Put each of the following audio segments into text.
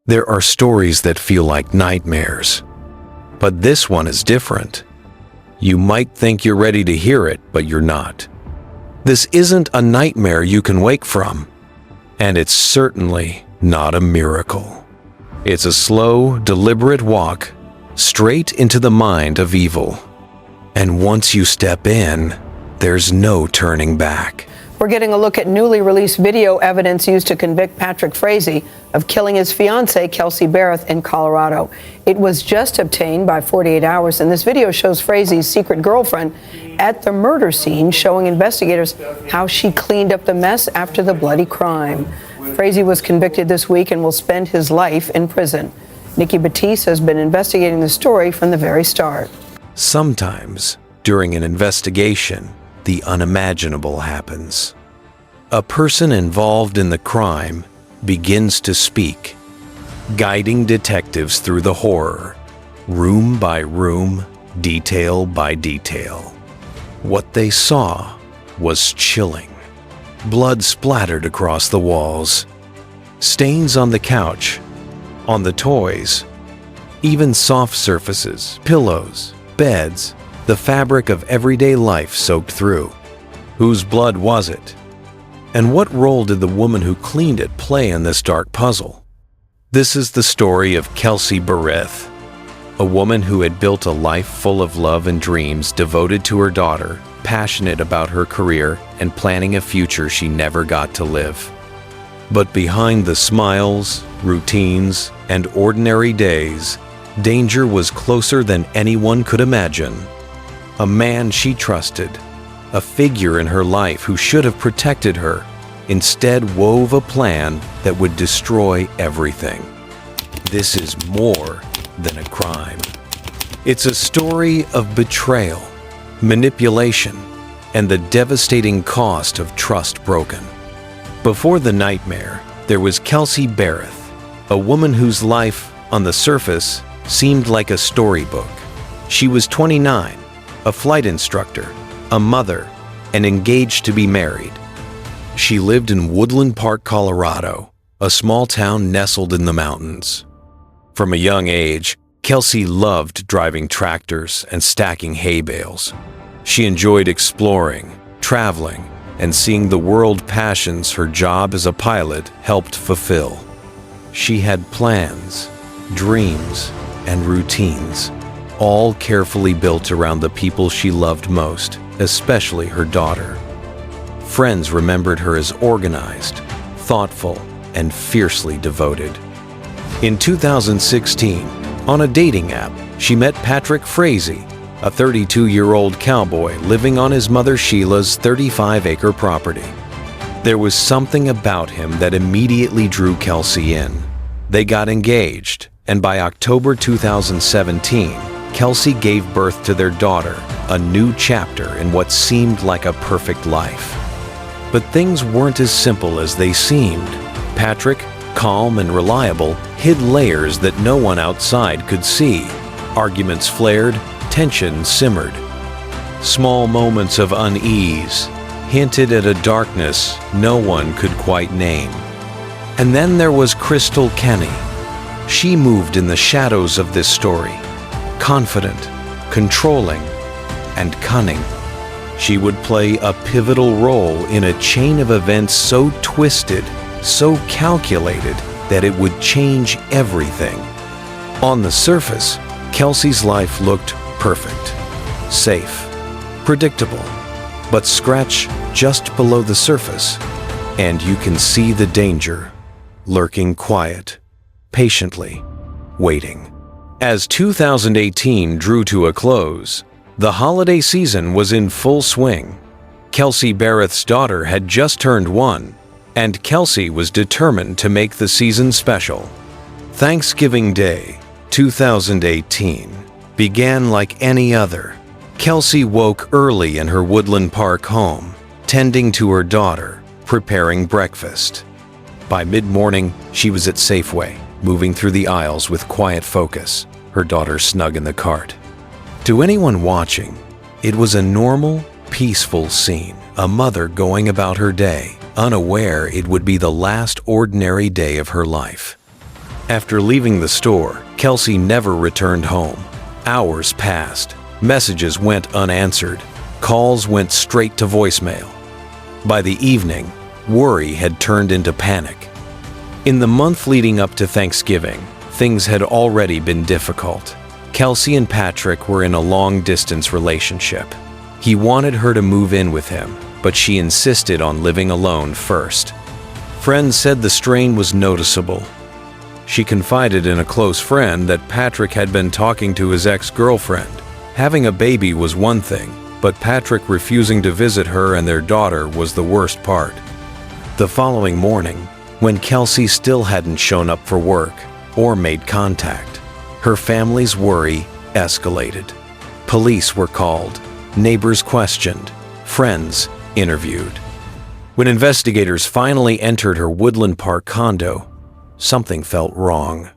There are stories that feel like nightmares, but this one is different. You might think you're ready to hear it, but you're not. This isn't a nightmare you can wake from, and it's certainly not a miracle. It's a slow, deliberate walk straight into the mind of evil. And once you step in, there's no turning back. We're getting a look at newly released video evidence used to convict Patrick Frazee of killing his fiance, Kelsey Berreth, in Colorado. It was just obtained by 48 Hours, and this video shows Frazee's secret girlfriend at the murder scene, showing investigators how she cleaned up the mess after the bloody crime. Frazee was convicted this week and will spend his life in prison. Nikki Batiste has been investigating the story from the very start. Sometimes, during an investigation, the unimaginable happens. A person involved in the crime begins to speak, guiding detectives through the horror, room by room, detail by detail. What they saw was chilling. Blood splattered across the walls, stains on the couch, on the toys, even soft surfaces, pillows, beds, the fabric of everyday life soaked through. Whose blood was it? And what role did the woman who cleaned it play in this dark puzzle? This is the story of Kelsey Berreth, a woman who had built a life full of love and dreams, devoted to her daughter, passionate about her career, and planning a future she never got to live. But behind the smiles, routines, and ordinary days, danger was closer than anyone could imagine. A man she trusted, a figure in her life who should have protected her, instead wove a plan that would destroy everything. This is more than a crime. It's a story of betrayal, manipulation, and the devastating cost of trust broken. Before the nightmare, there was Kelsey Berreth, a woman whose life, on the surface, seemed like a storybook. She was 29, a flight instructor, a mother, and engaged to be married. She lived in Woodland Park, Colorado, a small town nestled in the mountains. From a young age, Kelsey loved driving tractors and stacking hay bales. She enjoyed exploring, traveling, and seeing the world passions her job as a pilot helped fulfill. She had plans, dreams, and routines, all carefully built around the people she loved most, especially her daughter. Friends remembered her as organized, thoughtful, and fiercely devoted. In 2016, on a dating app, she met Patrick Frazee, a 32-year-old cowboy living on his mother Sheila's 35-acre property. There was something about him that immediately drew Kelsey in. They got engaged, and by October 2017, Kelsey gave birth to their daughter, a new chapter in what seemed like a perfect life. But things weren't as simple as they seemed. Patrick, calm and reliable, hid layers that no one outside could see. Arguments flared, tension simmered. Small moments of unease hinted at a darkness no one could quite name. And then there was Krystal Lee. She moved in the shadows of this story, confident, controlling, and cunning. She would play a pivotal role in a chain of events so twisted, so calculated, that it would change everything. On the surface, Kelsey's life looked perfect, safe, predictable. But scratch just below the surface, and you can see the danger lurking quiet, patiently, waiting. As 2018 drew to a close, the holiday season was in full swing. Kelsey Berreth's daughter had just turned 1, and Kelsey was determined to make the season special. Thanksgiving Day, 2018, began like any other. Kelsey woke early in her Woodland Park home, tending to her daughter, preparing breakfast. By mid-morning, she was at Safeway, moving through the aisles with quiet focus, her daughter snug in the cart. To anyone watching, it was a normal, peaceful scene, a mother going about her day, unaware it would be the last ordinary day of her life. After leaving the store, Kelsey never returned home. Hours passed. Messages went unanswered. Calls went straight to voicemail. By the evening, worry had turned into panic. In the month leading up to Thanksgiving, things had already been difficult. Kelsey and Patrick were in a long-distance relationship. He wanted her to move in with him, but she insisted on living alone first. Friends said the strain was noticeable. She confided in a close friend that Patrick had been talking to his ex-girlfriend. Having a baby was one thing, but Patrick refusing to visit her and their daughter was the worst part. The following morning, when Kelsey still hadn't shown up for work or made contact, her family's worry escalated. Police were called, neighbors questioned, friends interviewed. When investigators finally entered her Woodland Park condo, something felt wrong.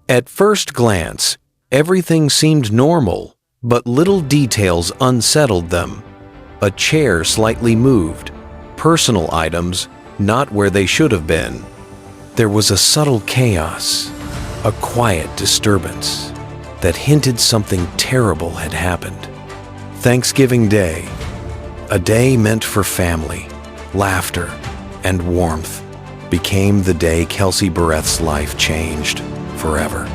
At first glance, everything seemed normal, but little details unsettled them. A chair slightly moved, personal items not where they should have been. There was a subtle chaos, a quiet disturbance that hinted something terrible had happened. Thanksgiving Day, a day meant for family, laughter, and warmth, became the day Kelsey Berreth's life changed forever.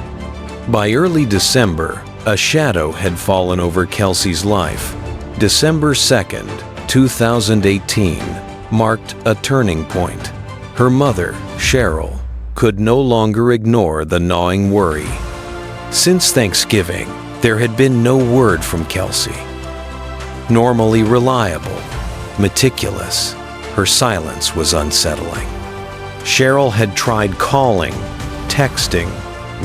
By early December, a shadow had fallen over Kelsey's life. December 2nd, 2018, marked a turning point. Her mother, Cheryl, could no longer ignore the gnawing worry. Since Thanksgiving, there had been no word from Kelsey. Normally reliable, meticulous, her silence was unsettling. Cheryl had tried calling, texting,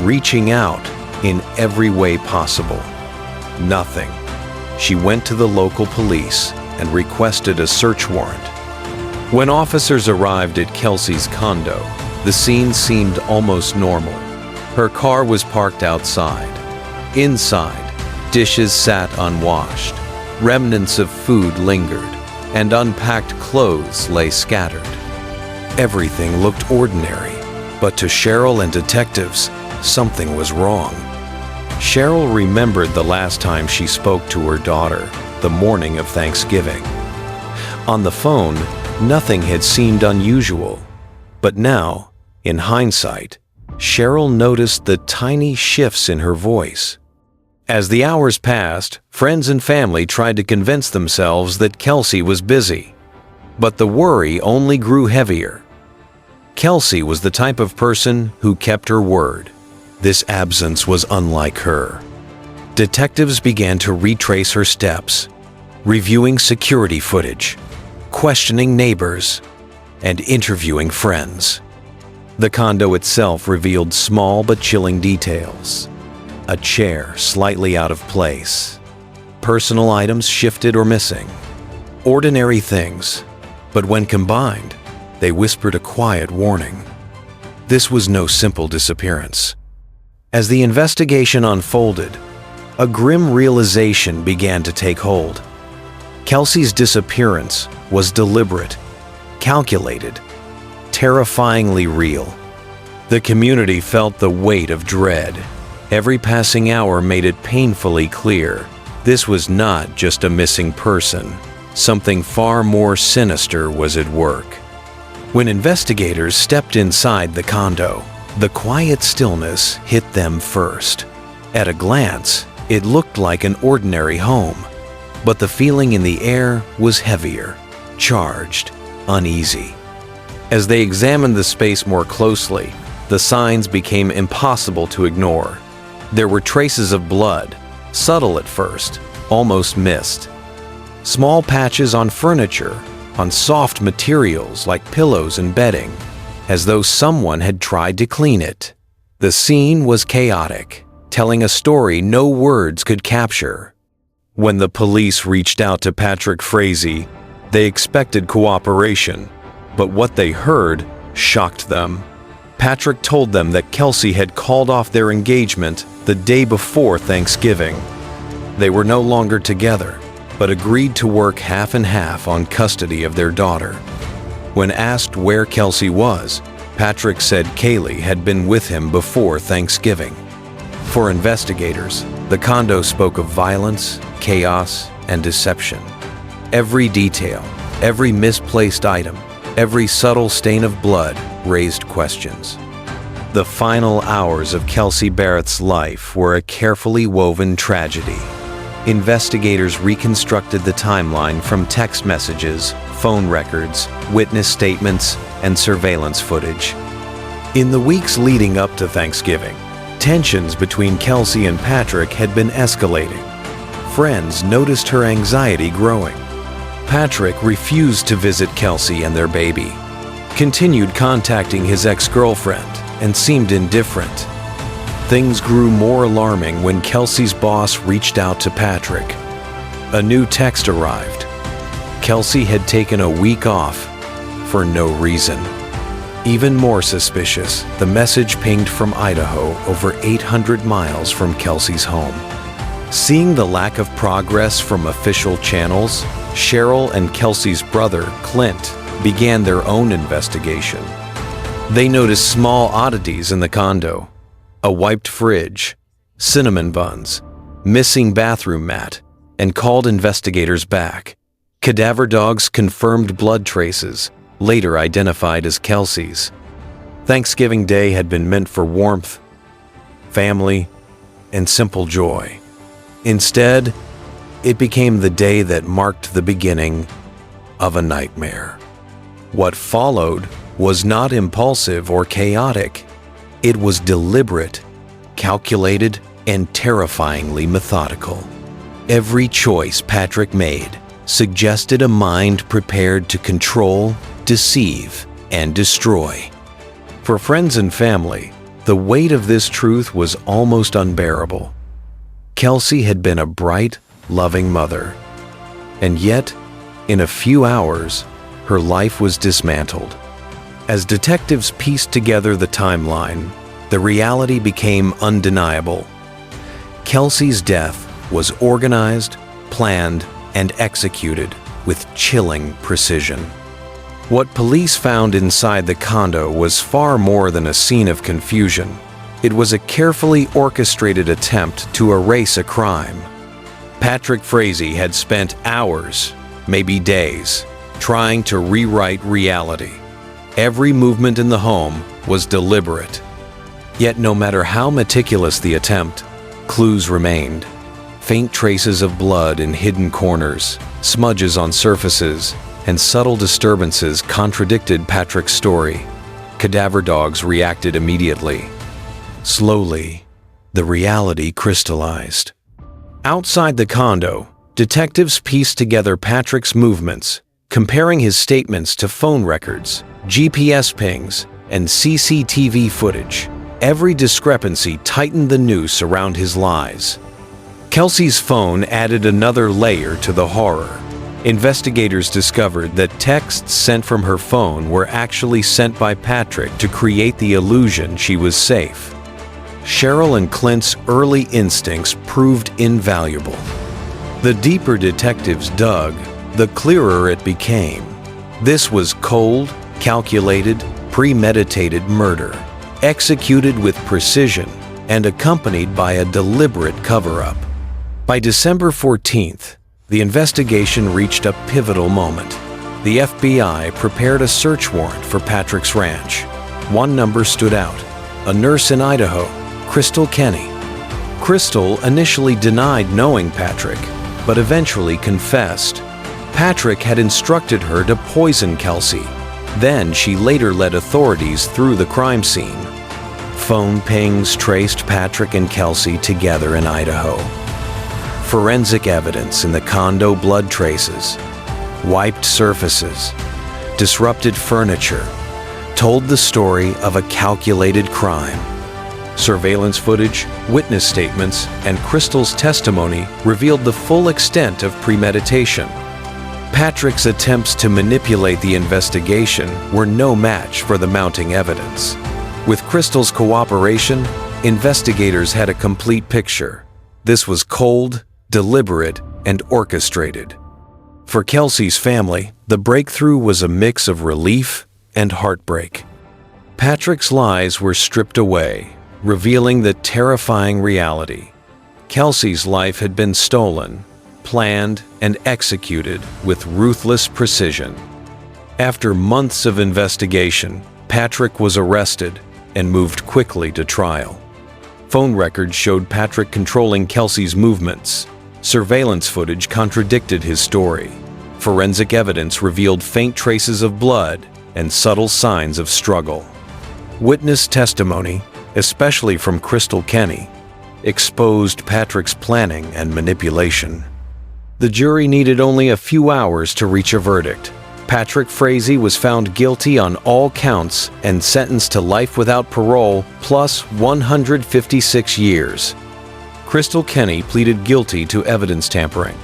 reaching out in every way possible. Nothing. She went to the local police and requested a search warrant. When officers arrived at Kelsey's condo, the scene seemed almost normal. Her car was parked outside. Inside, dishes sat unwashed. Remnants of food lingered, and unpacked clothes lay scattered. Everything looked ordinary, but to Cheryl and detectives, something was wrong. Cheryl remembered the last time she spoke to her daughter, the morning of Thanksgiving. On the phone, nothing had seemed unusual, but now, in hindsight, Cheryl noticed the tiny shifts in her voice. As the hours passed, friends and family tried to convince themselves that Kelsey was busy. But the worry only grew heavier. Kelsey was the type of person who kept her word. This absence was unlike her. Detectives began to retrace her steps, reviewing security footage, questioning neighbors, and interviewing friends. The condo itself revealed small but chilling details. A chair slightly out of place. Personal items shifted or missing. Ordinary things, but when combined, they whispered a quiet warning. This was no simple disappearance. As the investigation unfolded, a grim realization began to take hold. Kelsey's disappearance was deliberate, calculated, terrifyingly real. The community felt the weight of dread. Every passing hour made it painfully clear this was not just a missing person. Something far more sinister was at work. When investigators stepped inside the condo, the quiet stillness hit them first. At a glance, it looked like an ordinary home, but the feeling in the air was heavier, charged, uneasy. As they examined the space more closely, the signs became impossible to ignore. There were traces of blood, subtle at first, almost missed. Small patches on furniture, on soft materials like pillows and bedding, as though someone had tried to clean it. The scene was chaotic, telling a story no words could capture. When the police reached out to Patrick Frazee, they expected cooperation, but what they heard shocked them. Patrick told them that Kelsey had called off their engagement the day before Thanksgiving. They were no longer together, but agreed to work half and half on custody of their daughter. When asked where Kelsey was, Patrick said Kaylee had been with him before Thanksgiving. For investigators, the condo spoke of violence, chaos, and deception. Every detail, every misplaced item, every subtle stain of blood raised questions. The final hours of Kelsey Berreth's life were a carefully woven tragedy. Investigators reconstructed the timeline from text messages, phone records, witness statements, and surveillance footage. In the weeks leading up to Thanksgiving, tensions between Kelsey and Patrick had been escalating. Friends noticed her anxiety growing. Patrick refused to visit Kelsey and their baby, continued contacting his ex-girlfriend, and seemed indifferent. Things grew more alarming when Kelsey's boss reached out to Patrick. A new text arrived. Kelsey had taken a week off for no reason. Even more suspicious, the message pinged from Idaho, over 800 miles from Kelsey's home. Seeing the lack of progress from official channels, Cheryl and Kelsey's brother, Clint, began their own investigation. They noticed small oddities in the condo: a wiped fridge, cinnamon buns, missing bathroom mat, and called investigators back. Cadaver dogs confirmed blood traces, later identified as Kelsey's. Thanksgiving Day had been meant for warmth, family, and simple joy. Instead, it became the day that marked the beginning of a nightmare. What followed was not impulsive or chaotic. It was deliberate, calculated, and terrifyingly methodical. Every choice Patrick made suggested a mind prepared to control, deceive, and destroy. For friends and family, the weight of this truth was almost unbearable. Kelsey had been a bright, loving mother, and yet, in a few hours, her life was dismantled. As detectives pieced together the timeline, the reality became undeniable. Kelsey's death was organized, planned, and executed with chilling precision. What police found inside the condo was far more than a scene of confusion. It was a carefully orchestrated attempt to erase a crime. Patrick Frazee had spent hours, maybe days, trying to rewrite reality. Every movement in the home was deliberate. Yet no matter how meticulous the attempt, clues remained. Faint traces of blood in hidden corners, smudges on surfaces, and subtle disturbances contradicted Patrick's story. Cadaver dogs reacted immediately. Slowly, the reality crystallized. Outside the condo, detectives pieced together Patrick's movements, comparing his statements to phone records, GPS pings, and CCTV footage. Every discrepancy tightened the noose around his lies. Kelsey's phone added another layer to the horror. Investigators discovered that texts sent from her phone were actually sent by Patrick to create the illusion she was safe. Cheryl and Clint's early instincts proved invaluable. The deeper detectives dug, the clearer it became. This was cold, calculated, premeditated murder, executed with precision and accompanied by a deliberate cover-up. By December 14th, the investigation reached a pivotal moment. The FBI prepared a search warrant for Patrick's ranch. One number stood out: a nurse in Idaho, Krystal Kenny. Krystal initially denied knowing Patrick, but eventually confessed. Patrick had instructed her to poison Kelsey. Then she later led authorities through the crime scene. Phone pings traced Patrick and Kelsey together in Idaho. Forensic evidence in the condo blood traces, wiped surfaces, disrupted furniture, told the story of a calculated crime. Surveillance footage, witness statements, and Krystal's testimony revealed the full extent of premeditation. Patrick's attempts to manipulate the investigation were no match for the mounting evidence. With Krystal's cooperation, investigators had a complete picture. This was cold, deliberate, and orchestrated. For Kelsey's family, the breakthrough was a mix of relief and heartbreak. Patrick's lies were stripped away, revealing the terrifying reality. Kelsey's life had been stolen, planned, and executed with ruthless precision. After months of investigation, Patrick was arrested and moved quickly to trial. Phone records showed Patrick controlling Kelsey's movements. Surveillance footage contradicted his story. Forensic evidence revealed faint traces of blood and subtle signs of struggle. Witness testimony, especially from Krystal Lee, exposed Patrick's planning and manipulation. The jury needed only a few hours to reach a verdict. Patrick Frazee was found guilty on all counts and sentenced to life without parole plus 156 years. Krystal Lee pleaded guilty to evidence tampering.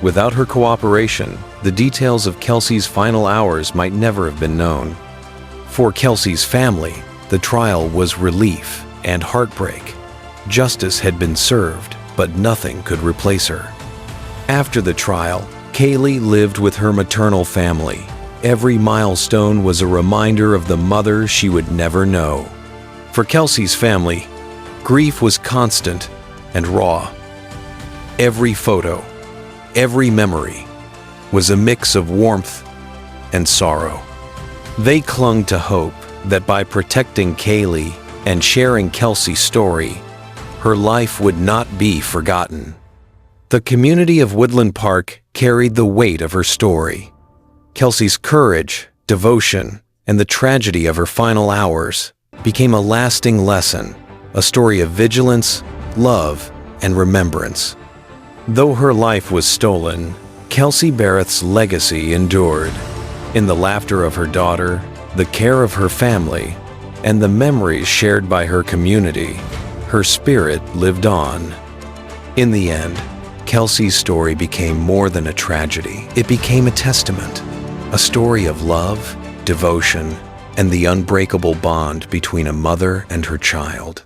Without her cooperation, the details of Kelsey's final hours might never have been known. For Kelsey's family, the trial was relief and heartbreak. Justice had been served, but nothing could replace her. After the trial, Kaylee lived with her maternal family. Every milestone was a reminder of the mother she would never know. For Kelsey's family, grief was constant and raw. Every photo, every memory, was a mix of warmth and sorrow. They clung to hope that by protecting Kaylee and sharing Kelsey's story, her life would not be forgotten. The community of Woodland Park carried the weight of her story. Kelsey's courage, devotion, and the tragedy of her final hours became a lasting lesson, a story of vigilance, love, and remembrance. Though her life was stolen, Kelsey Berreth's legacy endured. In the laughter of her daughter, the care of her family, and the memories shared by her community, her spirit lived on. In the end, Kelsey's story became more than a tragedy. It became a testament, a story of love, devotion, and the unbreakable bond between a mother and her child.